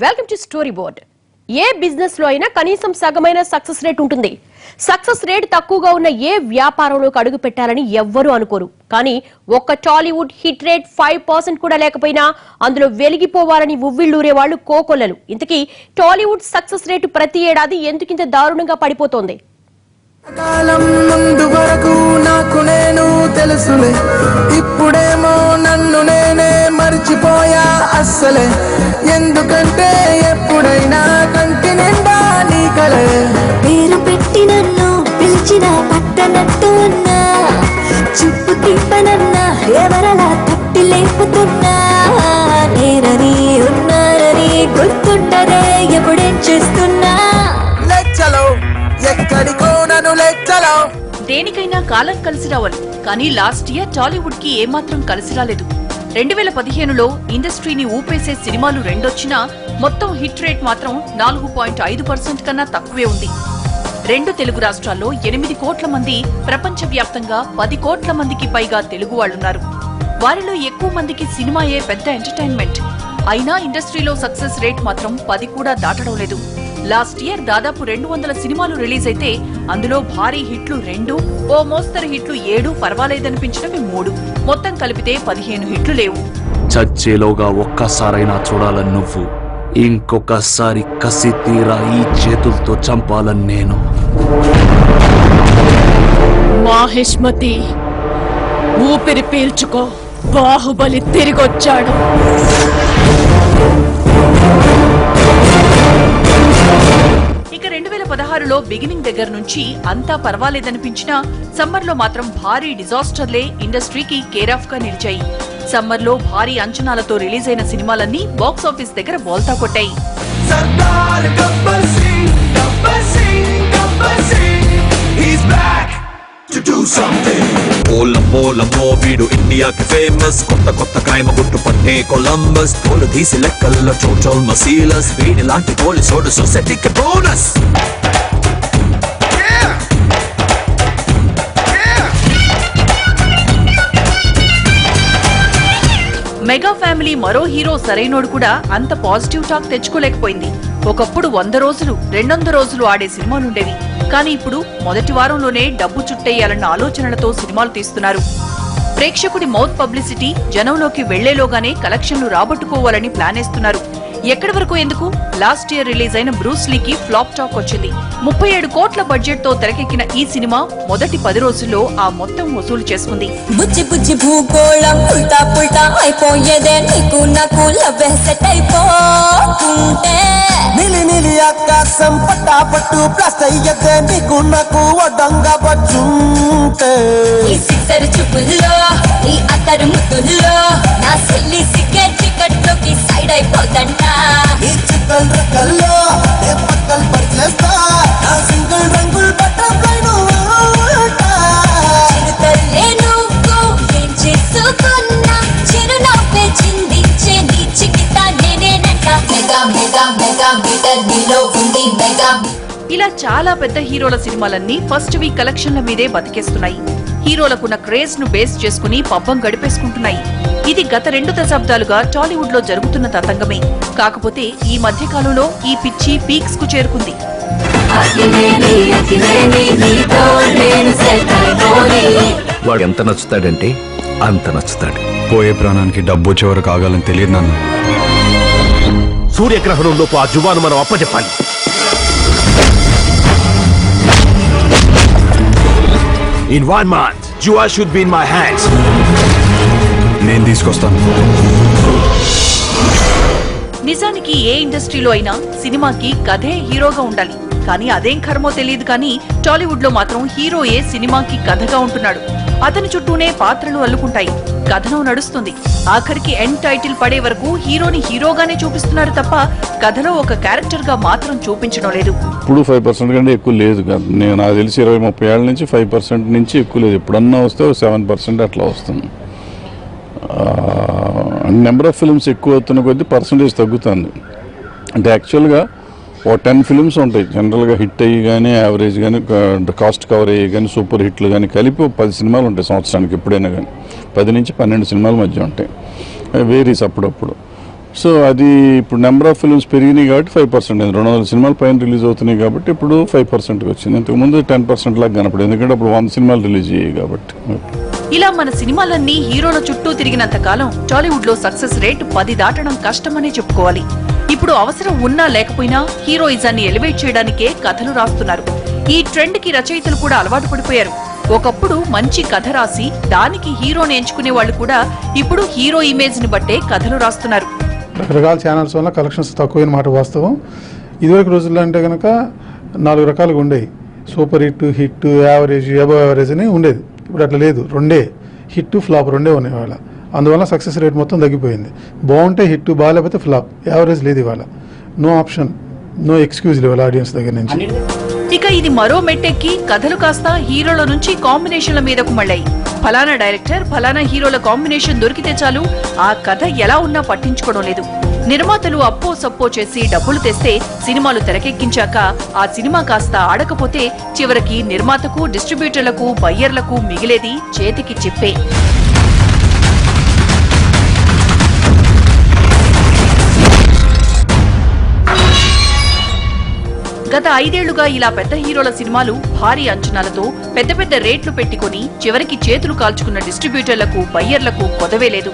Welcome to story board. A business లో అయినా కనీసం సగమైన సక్సెస్ రేట్ ఉంటుంది. సక్సెస్ రేట్ తక్కువగా ఉన్న ఏ వ్యాపారంలోకి అడుగు పెట్టాలని ఎవ్వరూ అనుకోరు. కానీ ఒక్క టాలీవుడ్ హిట్ రేట్ 5% కూడా లేకపోయినా అందులో వెలిగిపోవాలని ఉవ్విళ్ళూరే వాళ్ళు కోకొల్లలు. ఇంతకీ టాలీవుడ్ సక్సెస్ రేటు ప్రతి ఏడాది ఎందుకింత దారుణంగా పడిపోతోంది? కాలం ముందు వరకు నాకు నేను తెలుసులే, ఇప్పుడేమో నన్ను నేనే మర్చిపోయా అస్సలే. ఎందుకంటే ఎప్పుడైనా కంటి నిండా నీ కలే. పేరు పెట్టి నన్ను పిలిచిన పట్టనట్టు ఉన్నా, చుట్టు తిప్పనన్నా ఎవరలా తట్టి లేపుతున్నా. నేనని ఉన్నానని గుర్తుంటదే ఎప్పుడేం చేస్తున్నా. లెచ్చలో ఎక్కడికో నన్ను లెచ్చలో. దేనికైనా కాలం కలిసి రావాలి, కానీ లాస్ట్ ఇయర్ టాలీవుడ్ కి ఏమాత్రం కలిసి రాలేదు. 2015లో ఇండస్ట్రీని ఊపేసే సినిమాలు రెండొచ్చినా మొత్తం హిట్ రేట్ మాత్రం 4.5% కన్నా తక్కువే ఉంది. 2 తెలుగు రాష్ట్రాల్లో 8 కోట్ల మంది, ప్రపంచవ్యాప్తంగా 10 కోట్ల మందికి పైగా తెలుగు వాళ్లున్నారు. వారిలో ఎక్కువ మందికి సినిమాయే పెద్ద ఎంటర్టైన్మెంట్. అయినా ఇండస్ట్రీలో సక్సెస్ రేట్ మాత్రం 10 కూడా దాటడం లేదు. లాస్ట్ ఇయర్ దాదాపు 200 సినిమాలు రిలీజ్ అయితే అందులో భారీ హిట్లు 2, ఓ మోస్తరు హిట్లు 7, పర్వాలేదనిపించినవి 3, మొత్తం కలిపితే 15 హిట్లు లేవు. చచ్చేలోగా ఒక్కసారైనా చూడాలని నువ్వు, ఇంకొకసారి కసి తీరా ఈ చేతులతో చంపాలని నేను. మాహిష్మతి, ఊపిరి పీల్చుకో, బాహుబలి తిరిగొచ్చాడు. ఇక 2016లో బిగినింగ్ దగ్గర నుంచి అంతా పర్వాలేదనిపించినా సమ్మర్లో మాత్రం భారీ డిజాస్టర్లే ఇండస్ట్రీకి కేరాఫ్ గా నిలిచాయి. సమ్మర్లో భారీ అంచనాలతో రిలీజ్ అయిన సినిమాలన్నీ బాక్సాఫీస్ దగ్గర బోల్తా కొట్టాయి. పోలమో వీడు ఇండియాకి ఫేమస్, కొత్త కొత్త క్రైమ్ గుట్టు పట్టే కొలంబస్, తోలు తీసి లెక్కల్లో చోటోల్ మసీలస్, వీడి లాంటి పోలీసోడు సొసైటీకి బోనస్. మెగా ఫ్యామిలీ మరో హీరో సరైనోడు కూడా అంత పాజిటివ్ టాక్ తెచ్చుకోలేకపోయింది. ఒకప్పుడు 100 రోజులు 200 రోజులు ఆడే సినిమాలుండేవి. కానీ ఇప్పుడు మొదటి వారంలోనే డబ్బు చుట్టేయాలన్న ఆలోచనలతో సినిమాలు తీస్తున్నారు. ప్రేక్షకుడి మౌత్ పబ్లిసిటీ జనంలోకి వెళ్లేలోగానే కలెక్షన్లు రాబట్టుకోవాలని ప్లాన్ వేస్తున్నారు. ఎక్కడి వరకు ఎందుకు, లాస్ట్ ఇయర్ రిలీజ్ అయిన బ్రూస్ లీకి ఫ్లాప్ టాక్ వచ్చింది. 37 కోట్ల బడ్జెట్ తో తెరకెక్కిన ఈ సినిమా మొదటి 10 రోజుల్లో ఆ మొత్తం వసూలు చేసుకుంది. బుజ్జి బుజ్జి భూగోళం ఉల్టా పుల్టా అయిపోయేదే, నీకు నాకు లవ్ సెట్ అయిపోతుంటే. నీలి నీలి ఆకాశం పట్టాపట్టు ప్లస్ అయ్యదే, నీకు నాకు వడ్డంగా బజ్జుంటే. ఈ సిద్దరు చూపుల్లో, ఈ అత్తరు ముద్దుల్లో, నా సెల్లి సిగ్గే చికట్లోకి సైడ్ అయిపోతంటా. ఈ చిక్కల్ రెక్కల్లో ఏ పక్కల్ పరిచేస్తా, నా సింగిల్ రంగుల్ బటర్ఫ్లై నువ్వుంటా. చిరుతల్లే నువ్వు ఏం చేసుకున్నా, చిరునవ్వే చిందించే నీ చికిత నేనేనంట. మెగా మెగా మెగా మీటర్ నీలో ఉంది మెగా. ఇలా చాలా పెద్ద హీరోల సినిమాలన్నీ ఫస్ట్ వీక్ కలెక్షన్ల మీదే బతికేస్తున్నాయి. హీరోలకున్న క్రేజ్ ను బేస్ చేసుకుని పబ్బం గడిపేసుకుంటున్నాయి. ఇది గత 2 దశాబ్దాలుగా టాలీవుడ్ లో జరుగుతున్న తతంగమే. కాకపోతే ఈ మధ్య కాలంలో ఈ పిచ్చి పీక్స్ కు చేరుకుంది. వాడు ఎంత నచ్చుతాడంటే అంత నచ్చుతాడు. పోయే ప్రాణానికి డబ్బు చివరకు ఆగాలని తెలియదు నాన్న. సూర్యగ్రహణంలోపు ఆ జువాను మనం అప్పచెప్పాలి. In 1 month, Jua should be in my hands. నేను తీసుకొస్తాను. నిజానికి ఏ ఇండస్ట్రీలో అయినా సినిమాకి కథే హీరోగా ఉండాలి. కానీ అదేం కర్మో తెలియదు, కానీ టాలీవుడ్ లో మాత్రం హీరోయే సినిమాకి కథగా ఉంటున్నాడు. అతని చుట్టూనే పాత్రలు అల్లుకుంటాయి, కథనం నడుస్తుంది. ఆఖరికి ఎండ్ టైటిల్ పడే వరకు హీరోని హీరోగానే చూపిస్తున్నారు తప్ప కథలో ఒక క్యారెక్టర్ గా మాత్రం చూపించడం లేదు. ఇప్పుడు 5% కంటే ఎక్కువ లేదు కదా. నేను నాకు తెలిసి 20-30 ఏళ్ళ నుంచి 5% నుంచి ఎక్కువ లేదు. ఎప్పుడన్నా వస్తే 7% అట్లా వస్తుంది. నెంబర్ ఆఫ్ ఫిల్మ్స్ ఎక్కువ అవుతున్న కొద్దీ పర్సంటేజ్ తగ్గుతుంది. అంటే యాక్చువల్గా ఓ 10 ఫిల్మ్స్ ఉంటాయి జనరల్గా, హిట్ అయ్యి కానీ యావరేజ్ కానీ కాస్ట్ కవర్ అయ్యి కానీ సూపర్ హిట్లు కానీ కలిపి 10 సినిమాలు ఉంటాయి సంవత్సరానికి. ఎప్పుడైనా కానీ 10 నుంచి 12 సినిమాల మధ్య ఉంటాయి. వేరీస్ అప్పుడప్పుడు. సో అది ఇప్పుడు నెంబర్ ఆఫ్ ఫిల్మ్స్ పెరిగినాయి కాబట్టి 5% అయింది. 200 సినిమాలు పైన రిలీజ్ అవుతున్నాయి కాబట్టి ఇప్పుడు 5%కి వచ్చింది. ఇంతకుముందు 10% లాగా కనపడేది, ఎందుకంటే అప్పుడు 100 సినిమాలు రిలీజ్ అయ్యాయి కాబట్టి. ఇలా మన సినిమాలన్నీ హీరోల చుట్టూ తిరిగినంత కాలం టాలీవుడ్ లో సక్సెస్ రేట్ 10 దాటడం కష్టమనే చెప్పుకోవాలి. ఇప్పుడు అవసరం ఉన్నా లేకపోయినా హీరోయిజాన్ని ఎలివేట్ చేయడానికే కథలు రాస్తున్నారు. ఈ ట్రెండ్ కి రచయితలు కూడా అలవాటు పడిపోయారు. ఒకప్పుడు మంచి కథ రాసి దానికి హీరోని ఎంచుకునే వాళ్ళు కూడా ఇప్పుడు హీరో ఇమేజ్ ని బట్టే కథలు రాస్తున్నారు. రకరకాల ఛానల్స్ వల్ల కలెక్షన్స్ తక్కువైన మాట వాస్తవం. ఇదివరకు రోజుల్లో అంటే కనుక 4 రకాలుగా ఉండేవి. Super hit, average, above average అని ఉండేది. ఇప్పుడు అట్లా లేదు. 2 హిట్, ఫ్లాప్ 2 ఉన్నాయి ఇవాళ. అందువల్ల సక్సెస్ రేట్ మొత్తం తగ్గిపోయింది. బాగుంటే హిట్, బాగాలేకపోతే ఫ్లాప్. యావరేజ్ లేదు ఇవాళ. నో ఆప్షన్, నో ఎక్స్క్యూజ్ ఇవాళ ఆడియన్స్ దగ్గర నుంచి. ఇక ఇది మరో మెట్టెక్కి కథలు కాస్త హీరోల నుంచి కాంబినేషన్ల మీదకు మళ్ళాయి. ఫలానా డైరెక్టర్, ఫలానా హీరోల కాంబినేషన్ దొరికితే చాలు ఆ కథ ఎలా ఉన్నా పట్టించుకోవడం లేదు. నిర్మాతలు అప్పో సప్పో చేసి డబ్బులు తెస్తే సినిమాలు తెరకెక్కించాక ఆ సినిమా కాస్త ఆడకపోతే చివరికి నిర్మాతకు, డిస్ట్రిబ్యూటర్లకు, బయ్యర్లకు మిగిలేది చేతికి చిప్పే. గత 5 ఏళ్లుగా ఇలా పెద్ద హీరోల సినిమాలు భారీ అంచనాలతో పెద్ద పెద్ద రేట్లు పెట్టుకుని చివరికి చేతులు కాల్చుకున్న డిస్ట్రిబ్యూటర్లకు, బయ్యర్లకు కొదవే లేదు.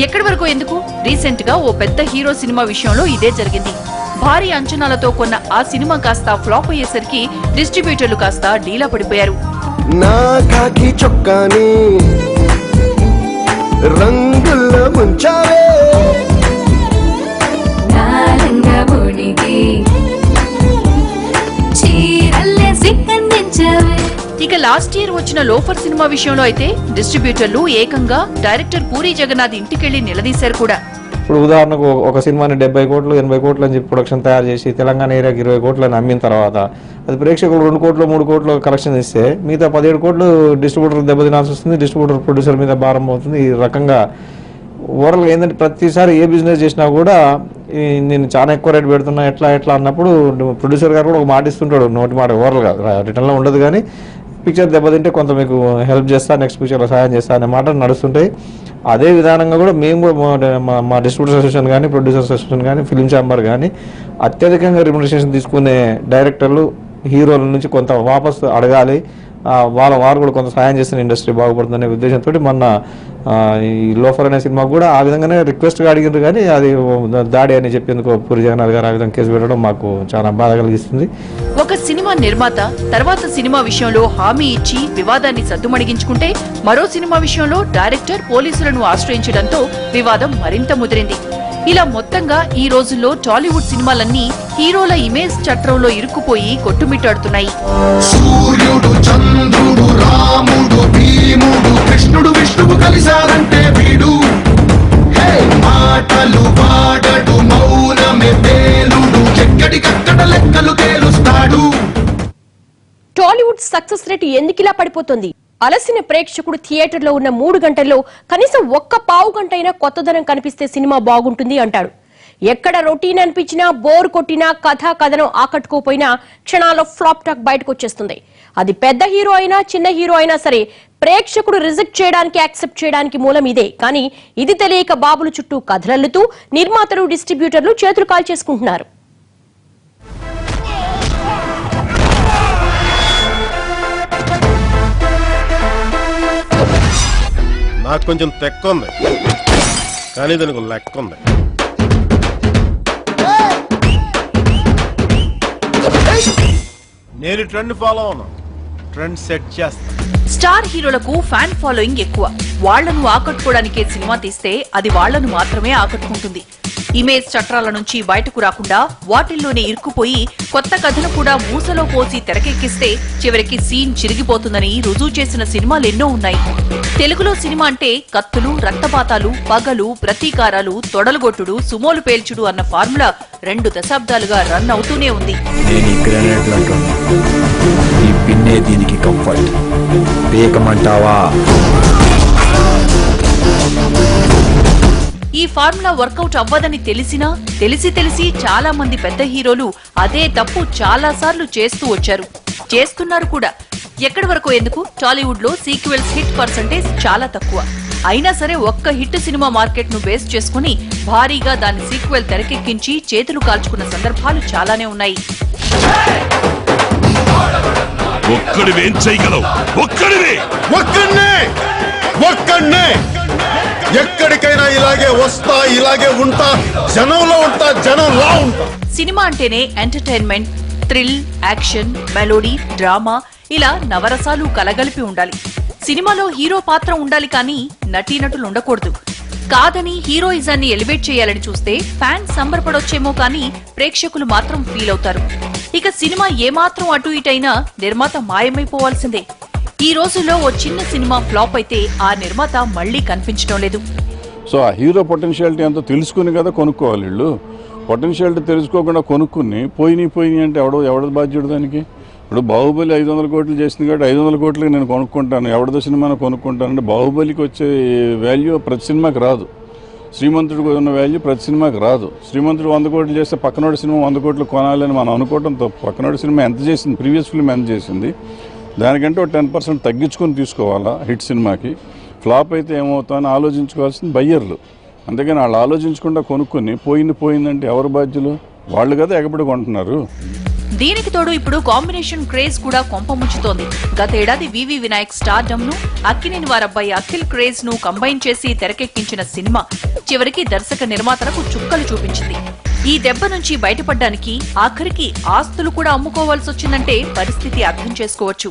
ఎక్కడి వరకు ఎందుకు, రీసెంట్ గా ఓ పెద్ద హీరో సినిమా విషయంలో ఇదే జరిగింది. భారీ అంచనాలతో కొన్న ఆ సినిమా కాస్త ఫ్లాప్ అయ్యేసరికి డిస్ట్రిబ్యూటర్లు కాస్త డీలా పడిపోయారు. నా కాకి చొక్కాని రంగుల్లో ముంచావే, ఇక లాస్ట్ ఇయర్ వచ్చిన లోఫర్ సినిమా విషయంలో అయితే డిస్ట్రిబ్యూటర్లు ఏకంగా డైరెక్టర్ పూరీ జగన్నాథ్ ఇంటికెళ్లి నిలదీశారు కూడా. ఇప్పుడు ఉదాహరణకు ఒక సినిమాని 70 కోట్లు 80 కోట్లు అని చెప్పి ప్రొడక్షన్ తయారు చేసి తెలంగాణ ఏరియాకి 20 కోట్లు అని అమ్మిన తర్వాత అది ప్రేక్షకులు 2 కోట్లు 3 కోట్లు కలెక్షన్ ఇస్తే మిగతా 17 కోట్లు డిస్ట్రిబ్యూటర్ దెబ్బతినాల్సి వస్తుంది. డిస్ట్రిబ్యూటర్ ప్రొడ్యూసర్ మీద భారం అవుతుంది. ఈ రకంగా ఓవరాల్గా ఏంటంటే ప్రతిసారి ఏ బిజినెస్ చేసినా కూడా నేను చాలా ఎక్కువ రేట్ పెడుతున్నా ఎట్లా అన్నప్పుడు ప్రొడ్యూసర్ గారు కూడా ఒక మాట ఇస్తుంటాడు, నోటి మాట. ఓవరాల్గా రిటర్న్లో ఉండదు కానీ పిక్చర్ దెబ్బతింటే కొంత మీకు హెల్ప్ చేస్తా, నెక్స్ట్ పిక్చర్లో సహాయం చేస్తా అనే మాట నడుస్తుంటాయి. అదే విధానంగా కూడా మేము కూడా మా డిస్ట్రిబ్యూటర్ అసోసియేషన్ కానీ, ప్రొడ్యూసర్స్ అసోసియేషన్ కానీ, ఫిల్మ్ ఛాంబర్ కానీ అత్యధికంగా రెమ్యునరేషన్ తీసుకునే డైరెక్టర్లు, హీరోల నుంచి కొంత వాపసు అడగాలి. వారు కూడా కొంత సహాయం చేసిన ఇండస్ట్రీ బాగుపడుతుందనే ఉద్దేశంతో మొన్న ఈ లోఫర్ అనే సినిమా కూడా ఆ విధంగానే రిక్వెస్ట్గా అడిగారు. కానీ అది దాడి అని చెప్పేందుకు పూరి జగన్నాథ్ గారు ఆ విధంగా కేసు పెట్టడం మాకు చాలా బాధ కలిగిస్తుంది. ఒక సినిమా నిర్మాత తర్వాత సినిమా విషయంలో హామీ ఇచ్చి వివాదాన్ని సద్దుమణిగించుకుంటే మరో సినిమా విషయంలో డైరెక్టర్ పోలీసులను ఆశ్రయించడంతో వివాదం మరింత ముదిరింది. ఇలా మొత్తంగా ఈ రోజుల్లో టాలీవుడ్ సినిమాలన్నీ హీరోల ఇమేజ్ చట్రంలో ఇరుక్కుపోయి కొట్టుమిట్టాడుతున్నాయి. సూర్యుడు, చంద్రుడు, రాముడు, భీముడు, కృష్ణుడు, విష్ణువు కలిశారంటే వీడు. మాటలు వాడడు, మౌనమే పేలుడు, ఎక్కడికక్కడ లెక్కలు తేలుస్తాడు. టాలీవుడ్ సక్సెస్ రేట్ ఎందుకిలా పడిపోతుంది? అలసిన ప్రేక్షకుడు థియేటర్లో ఉన్న 3 గంటల్లో కనీసం ఒక్క పావు గంటైనా కొత్తదనం కనిపిస్తే సినిమా బాగుంటుంది అంటాడు. ఎక్కడ రొటీన్ అనిపించినా, బోర్ కొట్టినా, కథనం ఆకట్టుకోపోయినా క్షణాల్లో ఫ్లాప్ టాక్ బయటకు వచ్చేస్తుంది. అది పెద్ద హీరో అయినా, చిన్న హీరో అయినా సరే ప్రేక్షకుడు రిజెక్ట్ చేయడానికి, యాక్సెప్ట్ చేయడానికి మూలం ఇదే. కానీ ఇది తెలియక బాబుల చుట్టూ కథలల్లుతూ నిర్మాతలు, డిస్ట్రిబ్యూటర్లు చేతులు కాల్చేసుకుంటున్నారు. నాకు కొంచెం తెక్క ఉంది, కానీ దానికి లెక్క ఉంది. నేను ట్రెండ్ ఫాలో అవును, ట్రెండ్ సెట్ చేస్తా. స్టార్ హీరోలకు ఫ్యాన్ ఫాలోయింగ్ ఎక్కువ. వాళ్లను ఆకట్టుకోవడానికే సినిమా తీస్తే అది వాళ్లను మాత్రమే ఆకట్టుకుంటుంది. ఇమేజ్ చట్రాల నుంచి బయటకు రాకుండా వాటిల్లోనే ఇరుక్కుపోయి కొత్త కథను కూడా మూసలో పోసి తెరకెక్కిస్తే చివరికి సీన్ చిరిగిపోతుందని రుజువు చేసిన సినిమాలెన్నో ఉన్నాయి. తెలుగులో సినిమా అంటే కత్తులు, రక్తపాతాలు, పగలు, ప్రతీకారాలు, తొడలుగొట్టుడు, సుమోలు పేల్చుడు అన్న ఫార్ములా 2 దశాబ్దాలుగా రన్ అవుతూనే ఉంది. దీనికి కంఫర్ట్ వేయకమంటావా? ఈ ఫార్ములా వర్కౌట్ అవ్వదని తెలిసినా తెలిసి చాలా మంది పెద్ద హీరోలు అదే తప్పు చాలా సార్లు చేస్తూ వచ్చారు, చేస్తున్నారు కూడా. ఎక్కడి వరకు ఎందుకు, టాలీవుడ్ లో సీక్వెల్స్ హిట్ పర్సెంటేజ్ చాలా తక్కువ. అయినా సరే ఒక్క హిట్ సినిమా మార్కెట్ ను బేస్ చేసుకుని భారీగా దాని సీక్వెల్ తెరకెక్కించి చేతులు కాల్చుకున్న సందర్భాలు చాలానే ఉన్నాయి. ఒక్కడివేం చేయగలవు? ఒక్కడినే ఎక్కడికైనా ఇలాగే వస్తా, ఇలాగే ఉంటా, జనంలో ఉంటా, జనంలా ఉంటా. సినిమా అంటేనే entertainment, thrill, action, melody, drama ఇలా నవరసాలు కలగలిపి ఉండాలి. సినిమాలో హీరో పాత్ర ఉండాలి కానీ నటీనటులు ఉండకూడదు. కాదని హీరోయిజాన్ని ఎలివేట్ చేయాలని చూస్తే ఫ్యాన్స్ సంబరపడొచ్చేమో కానీ ప్రేక్షకులు మాత్రం ఫీల్ అవుతారు. ఇక సినిమా ఏమాత్రం అటు ఇటైనా నిర్మాత మాయమైపోవాల్సిందే. ఈ రోజుల్లో ఓ చిన్న సినిమా ఫ్లాప్ అయితే ఆ నిర్మాత మళ్లీ కనిపించడం లేదు. సో ఆ హీరో పొటెన్షియాలిటీ అంతా తెలుసుకుని కదా కొనుక్కోవాలి. వీళ్ళు పొటెన్షియాలిటీ తెలుసుకోకుండా కొనుక్కుని పోయినాయి అంటే ఎవడ బాధ్యుడు దానికి? ఇప్పుడు బాహుబలి 500 కోట్లు చేసింది కాబట్టి 500 కోట్లకి నేను కొనుక్కుంటాను, ఎవరిదో సినిమాను కొనుక్కుంటానంటే బాహుబలికి వచ్చే వాల్యూ ప్రతి సినిమాకి రాదు. శ్రీమంతుడికి ఉన్న వాల్యూ ప్రతి సినిమాకి రాదు. శ్రీమంతుడు 100 కోట్లు చేస్తే పక్కనోడి సినిమా 100 కోట్లు కొనాలని మనం అనుకోవడం తప్పు. పక్కనోడి సినిమా ఎంత చేసింది, ప్రీవియస్ ఫిల్మ్ ఎంత చేసింది, దానికంటే ఒక 10% తగ్గించుకొని తీసుకోవాలా హిట్ సినిమాకి. ఫ్లాప్ అయితే ఏమవుతామని ఆలోచించుకోవాల్సింది బయ్యర్లు. అందుకని వాళ్ళు ఆలోచించకుండా కొనుక్కొని పోయిందంటే ఎవరు బాధ్యులు? వాళ్ళు కదా ఎగబడి కొంటున్నారు. దీనికి తోడు ఇప్పుడు కాంబినేషన్ క్రేజ్ కూడా కొంపముంచుతోంది. గతేడాది వివి వినాయక్ స్టార్డమ్ ను, అక్కినేని వారబ్బాయి అఖిల్ క్రేజ్ ను కంబైన్ చేసి తెరకెక్కించిన సినిమా చివరికి దర్శక నిర్మాతలకు చుక్కలు చూపించింది. ఈ దెబ్బ నుంచి బయటపడ్డానికి ఆఖరికి ఆస్తులు కూడా అమ్ముకోవాల్సి వచ్చిందంటే పరిస్థితి అర్థం చేసుకోవచ్చు.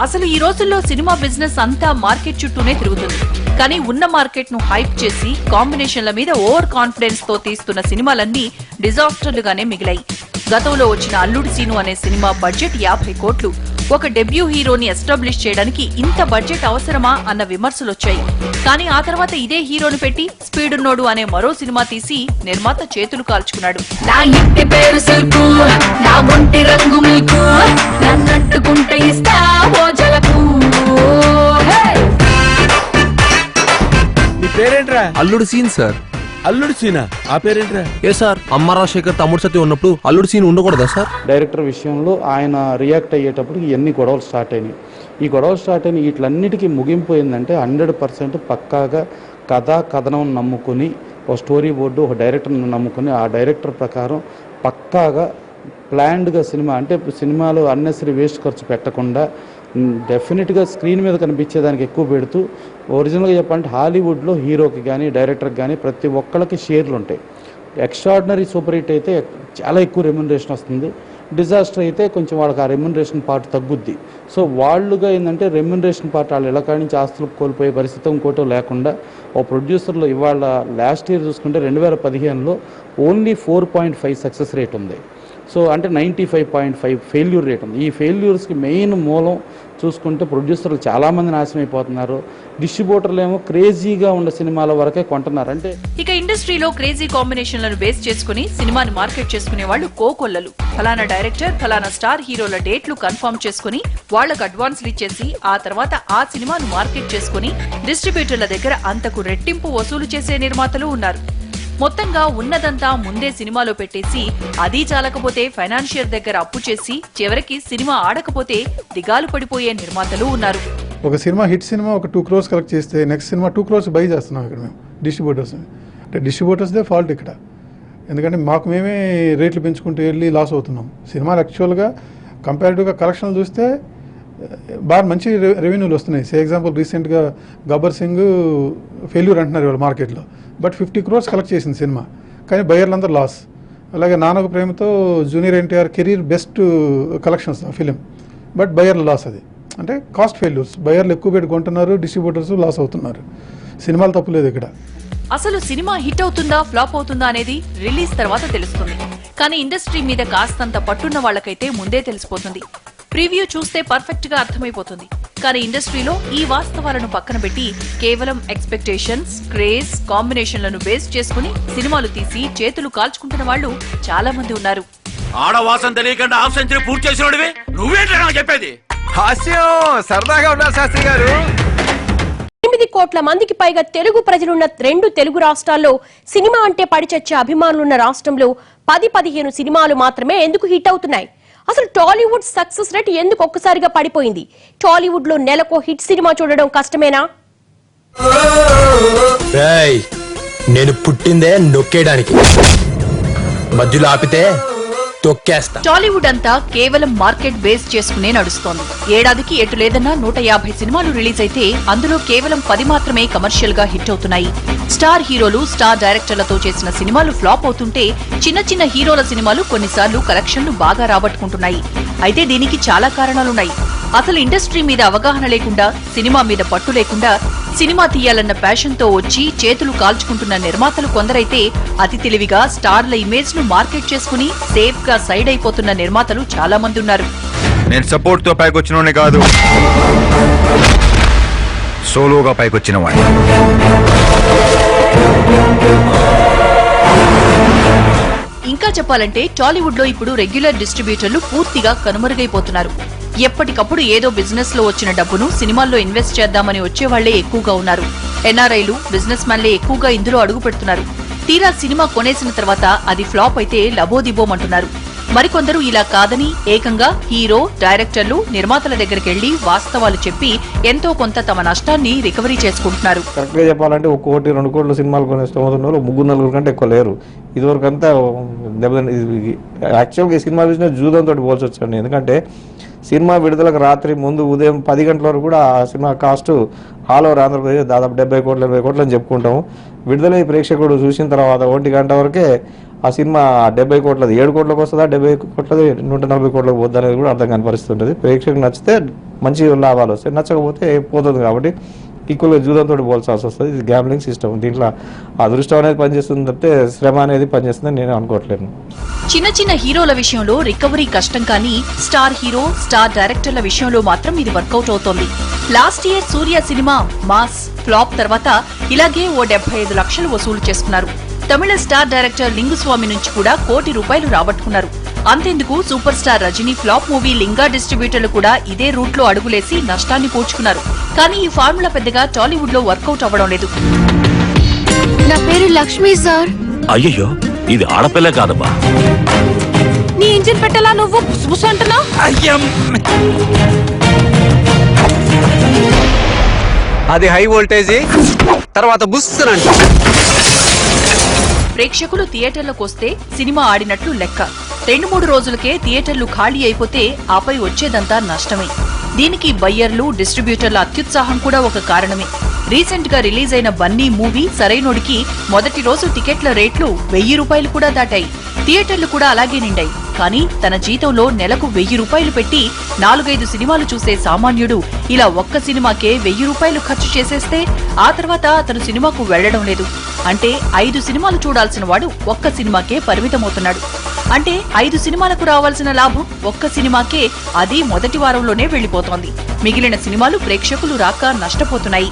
అసలు ఈ రోజుల్లో సినిమా బిజినెస్ అంతా మార్కెట్ చుట్టూనే తిరుగుతుంది. కానీ ఉన్న మార్కెట్ ను హైప్ చేసి కాంబినేషన్ల మీద ఓవర్ కాన్ఫిడెన్స్ తో తీస్తున్న సినిమాలన్నీ డిజాస్టర్లుగానే మిగిలాయి. గతంలో వచ్చిన అల్లుడు సీను అనే సినిమా బడ్జెట్ 50 కోట్లు. ఒక డెబ్యూ హీరోని ఎస్టాబ్లిష్ చేయడానికి ఇంత బడ్జెట్ అవసరమా అన్న విమర్శలొచ్చాయి. కానీ ఆ తర్వాత ఇదే హీరోని పెట్టి స్పీడున్నోడు అనే మరో సినిమా తీసి నిర్మాత చేతులు కాల్చుకున్నాడు. నా ఇంటి పేరు సిల్కు, నా ఒంటి రంగు మిల్కు, నన్నంటుకుంటే ఇస్తా ఓజలకు. నీ పేరేంట్రా? అల్లుడు సీన్ సార్. అల్లుడు సీనా? ఆ పేరేంట్రా? ఏ సార్, అమ్మ రాజశేఖర్ తమ్ముడు సత్యం ఉన్నప్పుడు అల్లుడు సీన్ ఉండకూడదా సార్? డైరెక్టర్ విషయంలో ఆయన రియాక్ట్ అయ్యేటప్పుడు ఎన్ని గొడవలు స్టార్ట్ అయినాయి. ఈ గొడవలు స్టార్ట్ అయిన వీటిలన్నిటికీ ముగింపు ఏంటంటే 100% పక్కాగా కథనం నమ్ముకుని ఒక స్టోరీ బోర్డు, ఒక డైరెక్టర్ని నమ్ముకుని ఆ డైరెక్టర్ ప్రకారం పక్కాగా ప్లాన్డ్గా సినిమా, అంటే సినిమాలో అన్నెసరీ వేస్ట్ ఖర్చు పెట్టకుండా డెఫినెట్గా స్క్రీన్ మీద కనిపించేదానికి ఎక్కువ పెడుతూ, ఒరిజినల్గా చెప్పాలంటే హాలీవుడ్లో హీరోకి కానీ డైరెక్టర్కి కానీ ప్రతి ఒక్కళ్ళకి షేర్లు ఉంటాయి. ఎక్స్ట్రాడినరీ సూపర్ హిట్ అయితే చాలా ఎక్కువ రెమ్యునరేషన్ వస్తుంది. డిజాస్టర్ అయితే కొంచెం వాళ్ళకి ఆ రెమ్యునరేషన్ పార్ట్ తగ్గుద్ది. సో వాళ్ళుగా ఏంటంటే రెమ్యునరేషన్ పార్ట్ వాళ్ళు ఎలా కాడి నుంచి ఆస్తులు కోల్పోయే పరిస్థితి ఇంకోటో లేకుండా ఓ ప్రొడ్యూసర్లో ఇవాళ లాస్ట్ ఇయర్ చూసుకుంటే 2015లో ఓన్లీ 4.5 సక్సెస్ రేట్ ఉంది. సో అంటే 95.5 ఫెయిల్యూర్ రేట్ ఉంది. ఈ ఫెయిల్యూర్స్కి మెయిన్ మూలం చూసుకుంటే ప్రొడ్యూసర్లు చాలామంది నాశనం అయిపోతున్నారు. డిస్ట్రిబ్యూటర్లు ఏమో క్రేజీగా ఉన్న సినిమాల వరకే కొంటున్నారు. అంటే ఇక ఇండస్ట్రీలో క్రేజీ కాంబినేషన్లను బేస్ చేసుకుని సినిమాని మార్కెట్ చేసుకునే వాళ్ళు కోకొల్లలు. ఫలానా డైరెక్టర్, ఫలానా స్టార్ హీరోల డేట్లు కన్ఫర్మ్ చేసుకుని వాళ్లకు అడ్వాన్స్లు ఇచ్చేసి ఆ తర్వాత ఆ సినిమాను మార్కెట్ చేసుకుని డిస్ట్రిబ్యూటర్ల దగ్గర అంతకు రెట్టింపు వసూలు చేసే నిర్మాతలు ఉన్నారు. మొత్తంగా ఉన్నదంతా ముందే సినిమాలో పెట్టేసి అది చాలకపోతే ఫైనాన్షియర్ దగ్గర అప్పు చేసి చివరికి సినిమా ఆడకపోతే దిగాలు పడిపోయే నిర్మాతలు ఉన్నారు. ఒక సినిమా హిట్ సినిమా ఒక 2 crores కలెక్ట్ చేస్తే నెక్స్ట్ సినిమా 2 crores బై చేస్తున్నాం ఇక్కడ మేము డిస్ట్రిబ్యూటర్స్. అంటే డిస్ట్రిబ్యూటర్స్దే ఫాల్ట్ ఇక్కడ. ఎందుకంటే మాకు మేమే రేట్లు పెంచుకుంటూ వెళ్ళి లాస్ అవుతున్నాం. సినిమాలు యాక్చువల్గా కంపారిటివ్గా కలెక్షన్లు చూస్తే బాగా మంచి రెవెన్యూలు వస్తున్నాయి. సే ఎగ్జాంపుల్ రీసెంట్గా గబ్బర్ సింగ్ ఫెయిల్యూర్ అంటున్నారు ఇవాళ మార్కెట్లో, బట్ 50 crores కలెక్ట్ చేసింది సినిమా, కానీ బయ్యర్లందరూ లాస్. అలాగే Nannaku Prematho junior NTR career best collections film, but బయ్యర్లు లాస్. అది అంటే కాస్ట్ ఫెయిల్యూర్స్. బయ్యర్లు ఎక్కువ పెట్టి కొంటున్నారు, డిస్ట్రిబ్యూటర్స్ లాస్ అవుతున్నారు. సినిమాలు తప్పులేదు ఇక్కడ. అసలు సినిమా హిట్ అవుతుందా ఫ్లాప్ అవుతుందా అనేది రిలీజ్ తర్వాత తెలుస్తుంది. కానీ ఇండస్ట్రీ మీద కాస్తంత పట్టున్న వాళ్ళకైతే ముందే తెలిసిపోతుంది. ప్రివ్యూ చూస్తే పర్ఫెక్ట్ గా అర్థమైపోతుంది. కానీ ఇండస్ట్రీలో ఈ వాస్తవాలను పక్కన పెట్టి కేవలం ఎక్స్పెక్టేషన్స్, క్రేజ్, కాంబినేషన్లను బేస్ చేసుకుని సినిమాలు తీసి చేతులు కాల్చుకుంటున్న వాళ్ళు చాలా మంది ఉన్నారు. ఆడవాసం తెలియకుండా హాఫ్ సెంచరీ పూర్తి చేసినోడివి నువ్వేంటా నాకు చెప్పేది? హాస్యం సరదాగా ఉన్నారు శాస్త్రి గారు. 8 కోట్ల మందికి పైగా తెలుగు ప్రజలున్న 2 తెలుగు రాష్ట్రాల్లో సినిమా అంటే పడిచచ్చే అభిమానులున్న రాష్ట్రంలో 10-15 సినిమాలు మాత్రమే ఎందుకు హిట్ అవుతున్నాయి? అసలు టాలీవుడ్ సక్సెస్ రేట్ ఎందుకు ఒక్కసారిగా పడిపోయింది? టాలీవుడ్ లో నెలకో హిట్ సినిమా చూడడం కష్టమేనా? నేను పుట్టిందే నొక్కేయడానికి, మధ్యలో ఆపితే తొక్కేస్తా. టాలీవుడ్ అంతా కేవలం మార్కెట్ బేస్ చేసుకునే నడుస్తోంది. ఏడాదికి ఎటు లేదన్నా 150 సినిమాలు రిలీజ్ అయితే అందులో కేవలం 10 మాత్రమే కమర్షియల్ గా హిట్ అవుతున్నాయి. స్టార్ హీరోలు, స్టార్ డైరెక్టర్లతో చేసిన సినిమాలు ఫ్లాప్ అవుతుంటే చిన్న చిన్న హీరోల సినిమాలు కొన్నిసార్లు కలెక్షన్లు బాగా రాబట్టుకుంటున్నాయి. అయితే దీనికి చాలా కారణాలున్నాయి. అసలు ఇండస్ట్రీ మీద అవగాహన లేకుండా, సినిమా మీద పట్టు లేకుండా, సినిమా తీయాలన్న ప్యాషన్ తో వచ్చి చేతులు కాల్చుకుంటున్న నిర్మాతలు కొందరైతే అతి తెలివిగా స్టార్ల ఇమేజ్ ను మార్కెట్ చేసుకుని సేఫ్ గా సైడ్ అయిపోతున్న నిర్మాతలు చాలా మంది ఉన్నారు. నేను సపోర్ట్ తో పైకొచ్చినోనే కాదు, సోలోగా పైకొచ్చిన వాడిని. ఇంకా చెప్పాలంటే టాలీవుడ్ లో ఇప్పుడు రెగ్యులర్ డిస్ట్రిబ్యూటర్లు పూర్తిగా కనుమరుగైపోతున్నారు. ఎప్పటికప్పుడు ఏదో బిజినెస్ లో వచ్చిన డబ్బును సినిమాల్లో ఇన్వెస్ట్ చేద్దామని వచ్చేవాళ్లే ఎక్కువగా ఉన్నారు. ఎన్ఆర్ఐలు, బిజినెస్ మ్యాన్లే ఎక్కువగా ఇందులో అడుగు పెడుతున్నారు. తీరా సినిమా కొనేసిన తర్వాత అది ఫ్లాప్ అయితే లబోదిబోమంటున్నారు. మరికొందరు ఇలా కాదని ఏకంగా హీరో, డైరెక్టర్లు, నిర్మాతల దగ్గరికెళ్లి వాస్తవాలు చెప్పి ఎంతో కొంత తమ నష్టాన్ని రికవరీ చేసుకుంటున్నారు. కరెక్ట్ గా చెప్పాలంటే 1 కోటి 2 కోట్ల సినిమాలు కొనే స్తోమత 3-4 కంటే ఎక్కువ లేరు. ఇదివరకు అంతా యాక్చువల్గా ఈ సినిమా బిజినెస్ జూదంతో పోల్చి వచ్చండి. ఎందుకంటే సినిమా విడుదలకు రాత్రి ముందు ఉదయం 10 గంటల వరకు కూడా ఆ cinema cost all over Andhra Pradesh దాదాపు 70 కోట్లు 80 కోట్లు అని చెప్పుకుంటాము. విడుదలై ప్రేక్షకుడు చూసిన తర్వాత 1 గంట వరకే ఆ సినిమా 70 కోట్లది 7 కోట్లకు వస్తుందా, 70 కోట్లది 140 కోట్లకు పోద్ది అనేది కూడా అర్థం కాని పరిస్థితి ఉంటుంది. ప్రేక్షకులకు నచ్చితే మంచి లాభాలు వస్తాయి, నచ్చకపోతే పోతుంది. కాబట్టి ఈక్వల్గా జూదంతో పోల్చాల్సి వస్తుంది. ఇది గ్యాంబ్లింగ్ సిస్టమ్. దీంట్లో అదృష్టం అనేది పనిచేస్తుంది తప్పితే శ్రమ అనేది పనిచేస్తుందని నేను అనుకోవట్లేను. చిన్న చిన్న హీరోల విషయంలో రికవరీ కష్టం, కానీ స్టార్ హీరో, స్టార్ డైరెక్టర్ల విషయంలో మాత్రం ఇది వర్కౌట్ అవుతోంది. లాస్ట్ ఇయర్ సూర్య సినిమా మాస్ ఫ్లాప్ తర్వాత ఇలాగే ఓ 75 లక్షలు వసూలు చేసుకున్నారు. తమిళ స్టార్ డైరెక్టర్ లింగుస్వామి నుంచి కూడా ₹1 కోటి రాబట్టుకున్నారు. అంతెందుకు super star Rajini flop movie Lingaa డిస్ట్రిబ్యూటర్లు కూడా ఇదే రూట్ లో అడుగులేసి నష్టాన్ని పూడ్చుకున్నారు. కానీ ఈ ఫార్ములా పెద్దగా టాలీవుడ్ లో వర్కౌట్ అవ్వడం లేదు. నా పేరు లక్ష్మి సార్. అయ్యో, ఇది ఆడపిల్ల కాదమ్మా. నీ ఇంజిన్ పెట్టలా నువ్వు బుస్ అంటున్నావు? అది హై వోల్టేజ్, తర్వాత బుస్ అంట. ప్రేక్షకులు థియేటర్లకు వస్తే సినిమా ఆడినట్లు లెక్క. 2-3 రోజులకే థియేటర్లు ఖాళీ అయిపోతే ఆపై వచ్చేదంతా నష్టమే. దీనికి బయ్యర్లు, డిస్ట్రిబ్యూటర్ల అత్యుత్సాహం కూడా ఒక కారణమే. రీసెంట్ గా రిలీజ్ అయిన బన్నీ మూవీ సరైనోడికి మొదటి రోజు టికెట్ల రేట్లు ₹1000 కూడా దాటాయి. థియేటర్లు కూడా అలాగే నిండాయి. కానీ తన జీతంలో నెలకు ₹1000 పెట్టి 4-5 సినిమాలు చూసే సామాన్యుడు ఇలా ఒక్క సినిమాకే ₹1000 ఖర్చు చేసేస్తే ఆ తర్వాత అతను సినిమాకు వెళ్లడం లేదు. అంటే 5 సినిమాలు చూడాల్సిన వాడు ఒక్క సినిమాకే పరిమితమవుతున్నాడు. అంటే 5 సినిమాలకు రావాల్సిన లాభం ఒక్క సినిమాకే, అది మొదటి వారంలోనే వెళ్లిపోతోంది. మిగిలిన సినిమాలు ప్రేక్షకులు రాక నష్టపోతున్నాయి.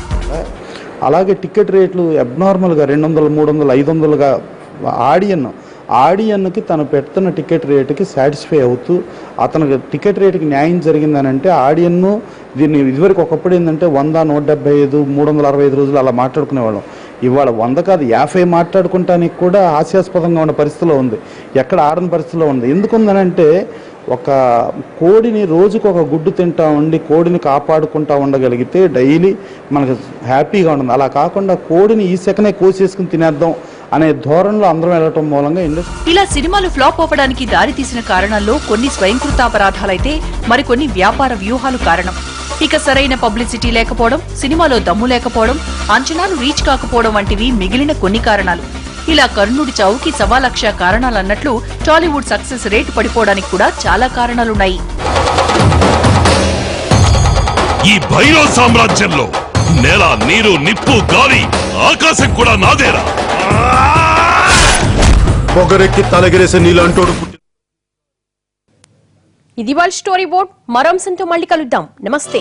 అలాగే టికెట్ రేట్లు అబ్నార్మల్గా 200, 300, 500గా ఆడియన్కి తను పెడుతున్న టికెట్ రేటుకి సాటిస్ఫై అవుతూ అతనికి టికెట్ రేటుకి న్యాయం జరిగిందనంటే ఆడియన్ను దీన్ని ఇదివరకు ఒకప్పుడు ఏంటంటే 100, 175, 365 రోజులు అలా మాట్లాడుకునేవాళ్ళం. ఇవాళ 100 కాదు 50 మాట్లాడుకుంటానికి కూడా హాస్యాస్పదంగా ఉన్న పరిస్థితిలో ఉంది. ఎక్కడ ఆడని పరిస్థితిలో ఉంది. ఎందుకుందనంటే ఒక కోడిని రోజుకు ఒక గుడ్డు తింటా ఉండి కోడిని కాపాడుకుంటా ఉండగలిగితే డైలీ మనకు హ్యాపీగా ఉంటుంది. అలా కాకుండా కోడిని ఈ సెకనే కోసేసుకుని తినేద్దాం అనే ధోరణిలో అందరం వెళ్ళటం మూలంగా ఇలా సినిమాలు ఫ్లాప్ అవ్వడానికి దారి తీసిన కారణాల్లో కొన్ని స్వయంకృతాపరాధాలైతే మరికొన్ని వ్యాపార వ్యూహాలు కారణం. ఇక సరైన పబ్లిసిటీ లేకపోవడం, సినిమాలో దమ్ము లేకపోవడం, అంచనాలు రీచ్ కాకపోవడం వంటివి మిగిలిన కొన్ని కారణాలు. ఇలా కర్ణుడి చావుకి 1,00,000 కారణాలన్నట్లు టాలీవుడ్ సక్సెస్ రేటు పడిపోవడానికి కూడా చాలా కారణాలున్నాయి. ఈ భైరవ సామ్రాజ్యంలో నేల, నీరు, నిప్పు, గాలి, ఆకాశం కూడా నాదేరా. పొగరెక్కి తలగిరేసే నీళ్ళంటోడు. ఇది వాళ్ళ స్టోరీ బోర్డ్. మరో అంశంతో మళ్ళీ కలుద్దాం. నమస్తే.